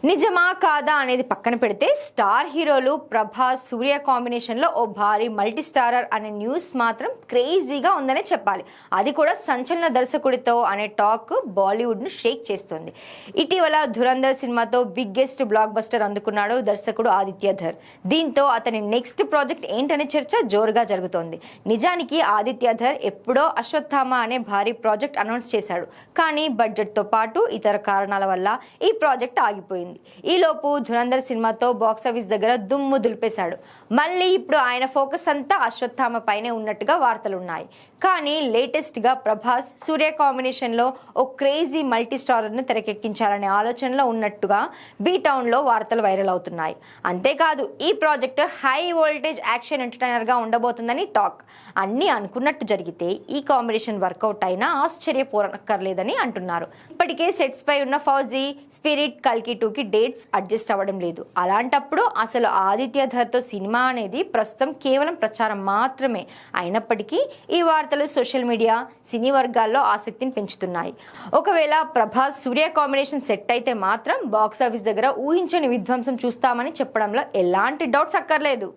నిజమా కాదా అనేది పక్కన పెడితే స్టార్ హీరోలు ప్రభాస్ సూర్య కాంబినేషన్లో ఓ భారీ మల్టీ స్టారర్ అనే న్యూస్ మాత్రం క్రేజీగా ఉందనే చెప్పాలి. అది కూడా సంచలన దర్శకుడితో అనే టాక్ బాలీవుడ్ను షేక్ చేస్తుంది. ఇటీవల ధురంధర్ సినిమాతో బిగ్గెస్ట్ బ్లాక్ బస్టర్ అందుకున్నాడు దర్శకుడు ఆదిత్య ధర్. దీంతో అతని నెక్స్ట్ ప్రాజెక్ట్ ఏంటనే చర్చ జోరుగా జరుగుతోంది. నిజానికి ఆదిత్య ధర్ ఎప్పుడో అశ్వత్థామ అనే భారీ ప్రాజెక్ట్ అనౌన్స్ చేశాడు. కానీ బడ్జెట్తో పాటు ఇతర కారణాల వల్ల ఈ ప్రాజెక్ట్ ఆగిపోయింది. ఈలోపు ధురంధర్ సినిమాతో బాక్సాఫీస్ దగ్గర దుమ్ము దులిపేశాడు. మళ్ళీ ఇప్పుడు ఆయన ఫోకస్ అంతా అశ్వత్థామ పైనే ఉన్నట్టుగా వార్తలున్నాయి. కానీ లేటెస్ట్ గా ప్రభాస్ సూర్య కాంబినేషన్ లో ఓ క్రేజీ మల్టీ స్టారర్ ను తెరకెక్కించాలనే ఆలోచనలో ఉన్నట్టుగా బీ టౌన్ లో వార్తలు వైరల్ అవుతున్నాయి. అంతేకాదు ఈ project high voltage action entertainer గా ఉండబోతుందని టాక్. అన్ని అనుకున్నట్టు జరిగితే ఈ కాంబినేషన్ వర్కౌట్ అయినా ఆశ్చర్యపోనక్కర్లేదని అంటున్నారు. ఇప్పటికే సెట్స్ పై ఉన్న ఫౌజీ, స్పిరిట్, కల్కి 2కి డేట్స్ అడ్జస్ట్ అవ్వడం లేదు. అలాంటప్పుడు అసలు ఆదిత్య ధర్తో సినిమా అనేది ప్రస్తుతం కేవలం ప్రచారం మాత్రమే. అయినప్పటికీ ఈ వార్తలు సోషల్ మీడియా, సినీ వర్గాల్లో ఆసక్తిని పెంచుతున్నాయి. ఒకవేళ ప్రభాస్ సూర్య కాంబినేషన్ సెట్ అయితే మాత్రం బాక్సాఫీస్ దగ్గర ఊహించని విధ్వంసం చూస్తామని చెప్పడంలో ఎలాంటి డౌట్స్ అక్కర్లేదు.